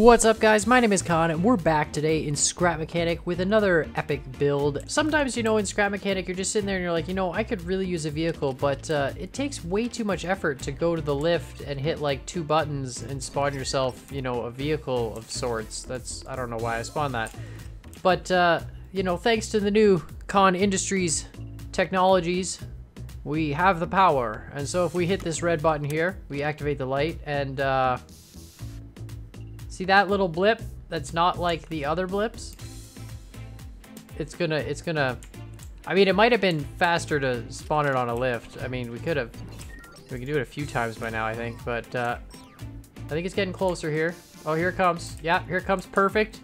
What's up, guys? My name is Khan and we're back today in Scrap Mechanic with another epic build. Sometimes, in Scrap Mechanic, you're just sitting there and you're like, I could really use a vehicle, but it takes way too much effort to go to the lift and hit like 2 buttons and spawn yourself, a vehicle of sorts. I don't know why I spawned that. But, thanks to the new Khan Industries technologies, we have the power. And so if we hit this red button here, we activate the light and, see that little blip that's not like the other blips? It's gonna, I mean, it might have been faster to spawn it on a lift. I mean, we can do it a few times by now, I think, but I think it's getting closer here. Oh, here it comes. Yeah, here it comes, perfect.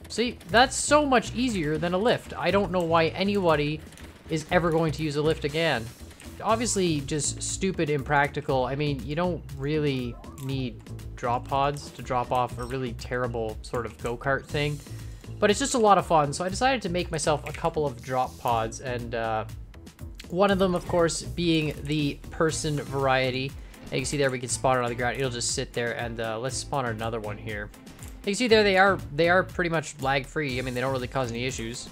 See, that's so much easier than a lift. I don't know why anybody is ever going to use a lift again. Obviously, just stupid, impractical. I mean, you don't really need drop pods to drop off a really terrible sort of go-kart thing. But it's just a lot of fun, so I decided to make myself a couple of drop pods. And one of them, of course, being the person variety. And you can see there we can spawn it on the ground. It'll just sit there, and let's spawn another one here. You see there, they are pretty much lag-free. I mean, they don't really cause any issues.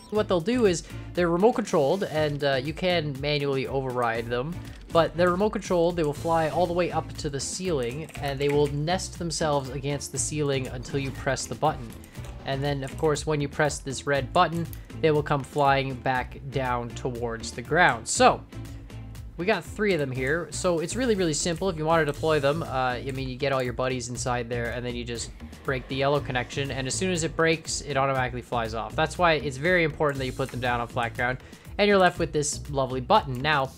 What they'll do is they're remote controlled, and you can manually override them. But they're remote controlled. They will fly all the way up to the ceiling, and they will nest themselves against the ceiling until you press the button. And then, of course, when you press this red button, they will come flying back down towards the ground. So we got 3 of them here, so it's really, really simple. If you want to deploy them, I mean, you get all your buddies inside there, and then you just break the yellow connection, and as soon as it breaks, it automatically flies off. That's why it's very important that you put them down on flat ground, and you're left with this lovely button. Now,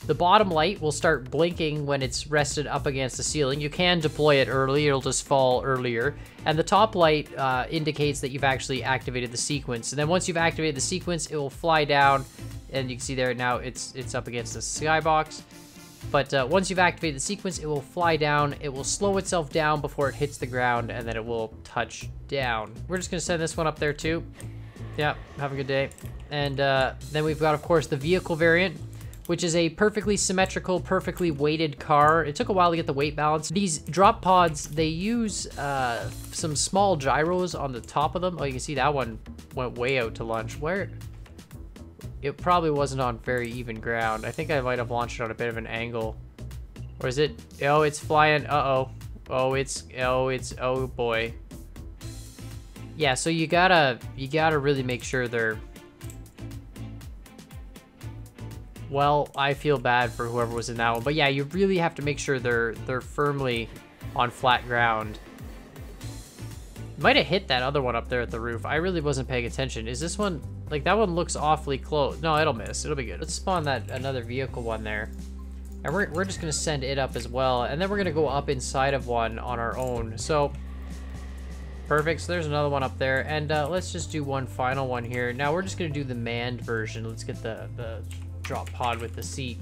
the bottom light will start blinking when it's rested up against the ceiling. You can deploy it early, it'll just fall earlier, and the top light indicates that you've actually activated the sequence. And then once you've activated the sequence, it will fly down, and you can see there now it's up against the skybox. But once you've activated the sequence, it will fly down, it will slow itself down before it hits the ground, and then it will touch down. We're just going to send this one up there too. Yeah, have a good day. And then we've got, of course, the vehicle variant, which is a perfectly symmetrical, perfectly weighted car. It took a while to get the weight balance. These drop pods, they use some small gyros on the top of them. Oh, you can see that one went way out to lunch. Where? It probably wasn't on very even ground. I think I might have launched it on a bit of an angle. Or is it? Oh, it's flying. Uh-oh. Oh boy. Yeah, so you gotta really make sure they're... Well, I feel bad for whoever was in that one. But yeah, you really have to make sure they're firmly on flat ground. Might have hit that other one up there at the roof. I really wasn't paying attention. Is this one... Like, that one looks awfully close. No, it'll miss. It'll be good. Let's spawn that another vehicle one there. And we're just going to send it up as well. And then we're going to go up inside of one on our own. So, perfect. So there's another one up there. And let's just do one final one here. Now, we're just going to do the manned version. Let's get the drop pod with the seat.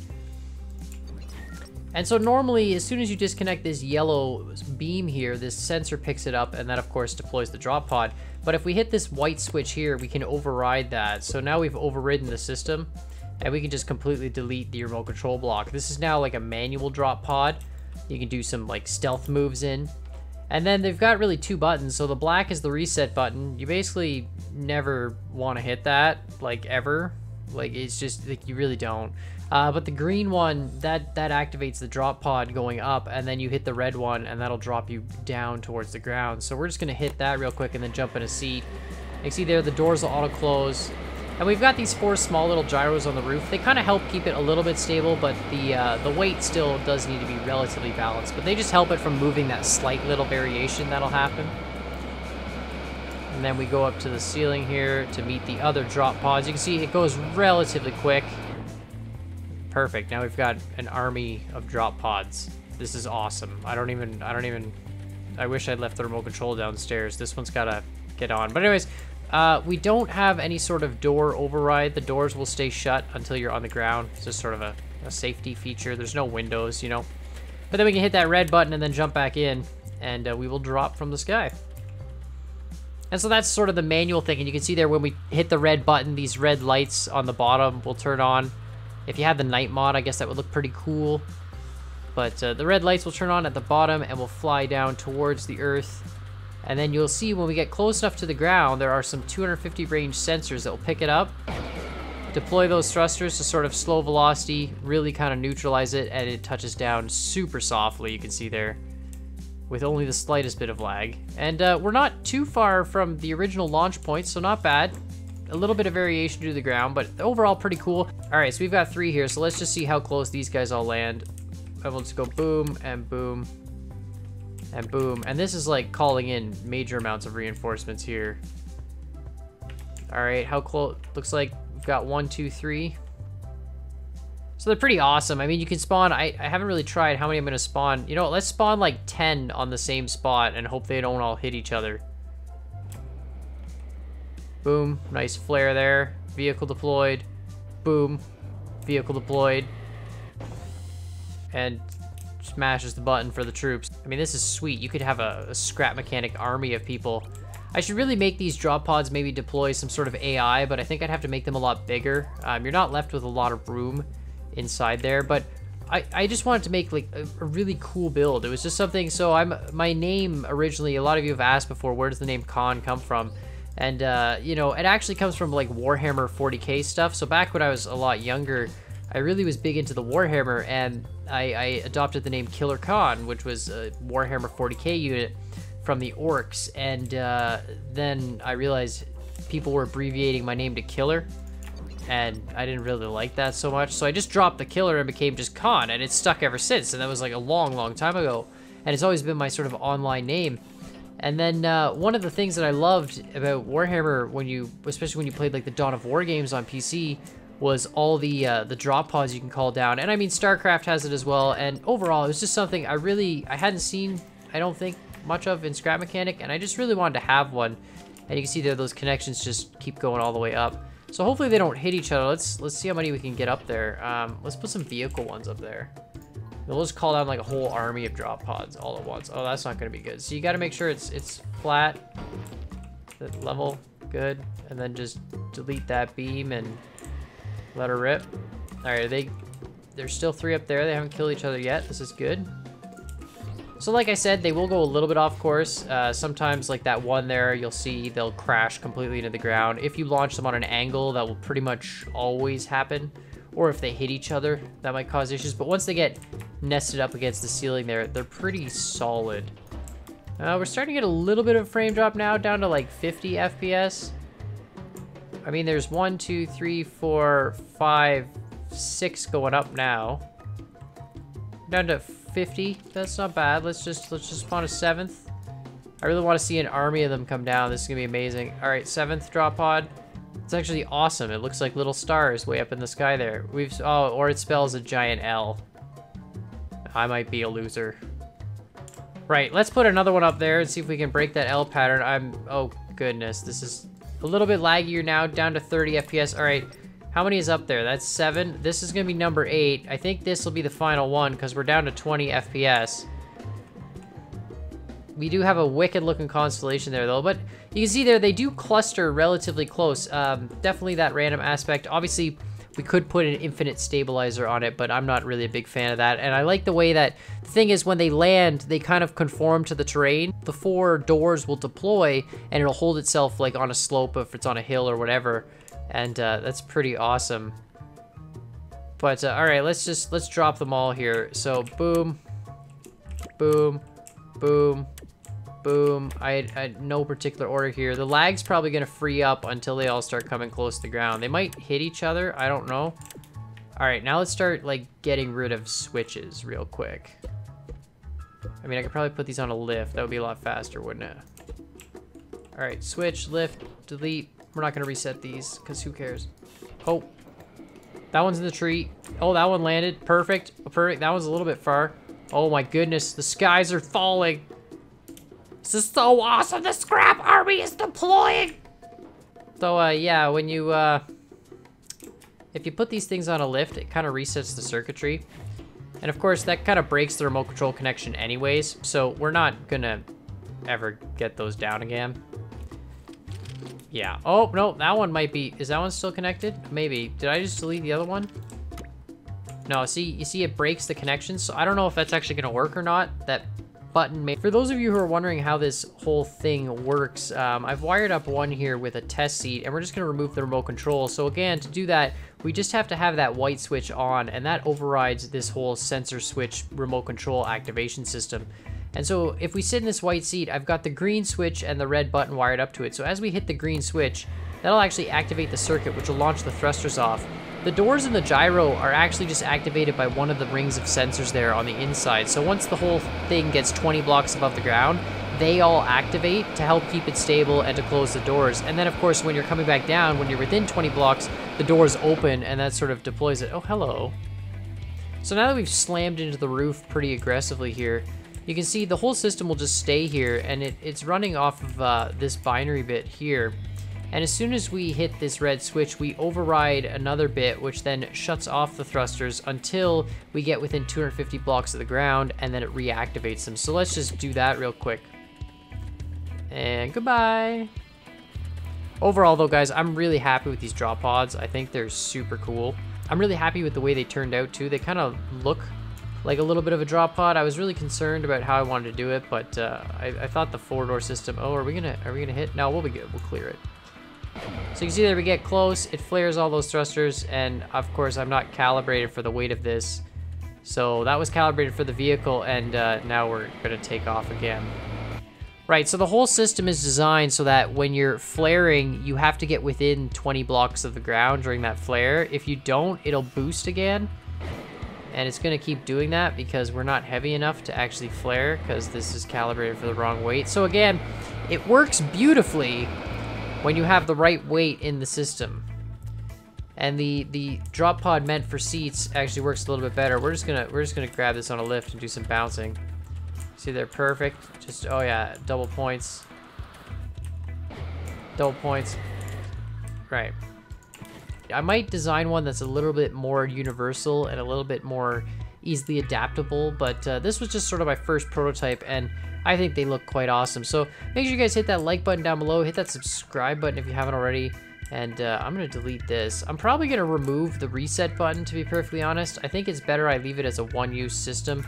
And so normally, as soon as you disconnect this yellow beam here, this sensor picks it up, and that, of course, deploys the drop pod. But if we hit this white switch here, we can override that. So now we've overridden the system, and we can just completely delete the remote control block. This is now like a manual drop pod. You can do some like stealth moves in. And then they've got really 2 buttons. So the black is the reset button. You basically never want to hit that, like, ever. Like, it's just, like, you really don't. But the green one, that activates the drop pod going up, and then you hit the red one, and that'll drop you down towards the ground. So we're just going to hit that real quick and then jump in a seat. You can see there, the doors will auto-close. And we've got these 4 small little gyros on the roof. They kind of help keep it a little bit stable, but the weight still does need to be relatively balanced. But they just help it from moving that slight little variation that'll happen. And then we go up to the ceiling here to meet the other drop pods. You can see it goes relatively quick. Perfect. Now we've got an army of drop pods. This is awesome. I wish I'd left the remote control downstairs. This one's gotta get on. But anyways, we don't have any sort of door override. The doors will stay shut until you're on the ground. It's just sort of a safety feature. There's no windows, But then we can hit that red button and then jump back in, and we will drop from the sky. And so that's sort of the manual thing. And you can see there when we hit the red button, these red lights on the bottom will turn on. If you had the night mod, I guess that would look pretty cool. But the red lights will turn on at the bottom and will fly down towards the Earth. And then you'll see when we get close enough to the ground, there are some 250 range sensors that will pick it up, deploy those thrusters to sort of slow velocity, really kind of neutralize it, and it touches down super softly, you can see there, with only the slightest bit of lag. And we're not too far from the original launch point, so not bad. A little bit of variation to the ground, but overall pretty cool. All right, so we've got 3 here, so let's just see how close these guys all land. And we'll just go boom, and boom, and boom. And this is like calling in major amounts of reinforcements here. All right, how close? Looks like we've got 1, 2, 3. So they're pretty awesome. I mean, you can spawn, I haven't really tried how many I'm gonna spawn. You know what, let's spawn like 10 on the same spot and hope they don't all hit each other. Boom, nice flare there. Vehicle deployed. Boom, vehicle deployed. And smashes the button for the troops. I mean, this is sweet. You could have a scrap mechanic army of people. I should really make these drop pods maybe deploy some sort of AI, but I think I'd have to make them a lot bigger. You're not left with a lot of room inside there, but I just wanted to make like a really cool build. It was just something, so my name originally, a lot of you have asked before, where does the name Khan come from? And you know, it actually comes from like Warhammer 40k stuff. So back when I was a lot younger, I really was big into the Warhammer, and I adopted the name Killer Khan, which was a Warhammer 40k unit from the Orcs. And then I realized people were abbreviating my name to Killer, and I didn't really like that so much. So I just dropped the Killer and became just Khan, and it's stuck ever since. And that was like a long time ago. And it's always been my sort of online name. And then one of the things that I loved about Warhammer, especially when you played like the Dawn of War games on PC, was all the drop pods you can call down. And I mean, StarCraft has it as well. And overall, it was just something I hadn't seen, I don't think, much of in Scrap Mechanic, and I just really wanted to have one. And you can see there, those connections just keep going all the way up. So hopefully they don't hit each other. Let's see how many we can get up there. Let's put some vehicle ones up there. We'll just call down like a whole army of drop pods all at once. Oh, that's not gonna be good. So you gotta make sure it's flat, that level, good, and then just delete that beam and let her rip. All right, there's still 3 up there. They haven't killed each other yet. This is good. So like I said, they will go a little bit off course. Sometimes like that one there, you'll see they'll crash completely into the ground. If you launch them on an angle, that will pretty much always happen. Or if they hit each other, that might cause issues. But once they get nested up against the ceiling there, they're pretty solid. We're starting to get a little bit of frame drop now, down to like 50 FPS. I mean, there's 1, 2, 3, 4, 5, 6 going up now. Down to 50. That's not bad. Let's just spawn a 7th. I really want to see an army of them come down. This is gonna be amazing. All right, 7th drop pod. It's actually awesome. It looks like little stars way up in the sky there. Or it spells a giant L. I might be a loser. Right, let's put another one up there and see if we can break that L pattern. Oh goodness, this is a little bit laggier now, down to 30 FPS. All right, how many is up there? That's 7. This is gonna be number 8. I think this will be the final one because we're down to 20 FPS. We do have a wicked looking constellation there though, but you can see there they do cluster relatively close. Definitely that random aspect. Obviously, we could put an infinite stabilizer on it, but I'm not really a big fan of that. And I like the way that, the thing is when they land, they kind of conform to the terrain. The 4 doors will deploy and it'll hold itself like on a slope if it's on a hill or whatever. And that's pretty awesome. But all right, let's drop them all here. So boom, boom, boom, boom. I had no particular order here. The lag's probably gonna free up until they all start coming close to the ground. They might hit each other, I don't know. All right, now let's start like getting rid of switches real quick. I mean, I could probably put these on a lift. That would be a lot faster, wouldn't it? All right, switch, lift, delete. We're not gonna reset these because who cares? Oh, that one's in the tree. Oh, that one landed, perfect, perfect. That one's a little bit far. Oh my goodness, the skies are falling. This is so awesome, the scrap army is deploying! So, yeah, when you, if you put these things on a lift, it kind of resets the circuitry. And of course, that kind of breaks the remote control connection anyways, so we're not gonna ever get those down again. Yeah. Oh, no, that one might be... Is that one still connected? Maybe. Did I just delete the other one? No, see, you see it breaks the connection, so I don't know if that's actually gonna work or not. That button may... For those of you who are wondering how this whole thing works, I've wired up one here with a test seat, and we're just gonna remove the remote control. So again, to do that, we just have to have that white switch on, and that overrides this whole sensor switch remote control activation system. And so if we sit in this white seat, I've got the green switch and the red button wired up to it. So as we hit the green switch, that'll actually activate the circuit, which will launch the thrusters off. The doors and the gyro are actually just activated by one of the rings of sensors there on the inside. So once the whole thing gets 20 blocks above the ground, they all activate to help keep it stable and to close the doors. And then of course, when you're coming back down, when you're within 20 blocks, the doors open and that sort of deploys it. Oh, hello. So now that we've slammed into the roof pretty aggressively here, you can see the whole system will just stay here, and it's running off of this binary bit here. And as soon as we hit this red switch, we override another bit, which then shuts off the thrusters until we get within 250 blocks of the ground, and then it reactivates them. So let's just do that real quick. And goodbye. Overall though, guys, I'm really happy with these drop pods. I think they're super cool. I'm really happy with the way they turned out too. They kind of look like a little bit of a drop pod. I was really concerned about how I wanted to do it, but I thought the 4-door system... Oh, are we gonna hit? No, we'll be good. We'll clear it. So you can see there we get close, it flares all those thrusters, and of course I'm not calibrated for the weight of this. So that was calibrated for the vehicle, and now we're gonna take off again. Right, so the whole system is designed so that when you're flaring, you have to get within 20 blocks of the ground during that flare. If you don't, it'll boost again. And it's gonna keep doing that because we're not heavy enough to actually flare because this is calibrated for the wrong weight. So again, it works beautifully when you have the right weight in the system. And the drop pod meant for seats actually works a little bit better. We're just gonna grab this on a lift and do some bouncing. See, they're perfect. Just, oh yeah, double points. Double points. Right. I might design one that's a little bit more universal and a little bit more easily adaptable, but this was just sort of my first prototype, and I think they look quite awesome. So make sure you guys hit that like button down below, hit that subscribe button if you haven't already, and I'm gonna delete this. I'm probably gonna remove the reset button, to be perfectly honest. I think it's better I leave it as a one-use system.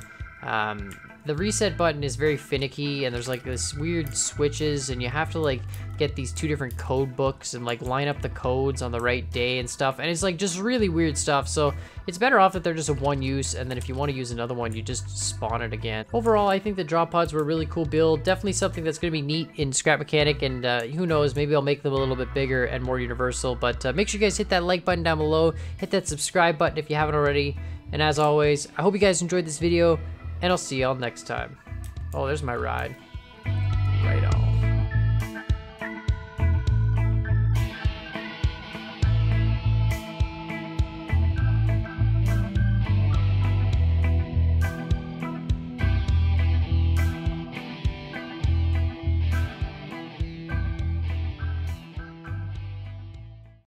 The reset button is very finicky, and there's like this weird switches, and you have to like get these 2 different code books and like line up the codes on the right day and stuff, and it's like just really weird stuff. So it's better off that they're just a one use, and then if you want to use another one, you just spawn it again. Overall, I think the drop pods were a really cool build, definitely something that's going to be neat in Scrap Mechanic, and who knows, maybe I'll make them a little bit bigger and more universal. But make sure you guys hit that like button down below, hit that subscribe button if you haven't already, and as always, I hope you guys enjoyed this video, and I'll see y'all next time. Oh, there's my ride.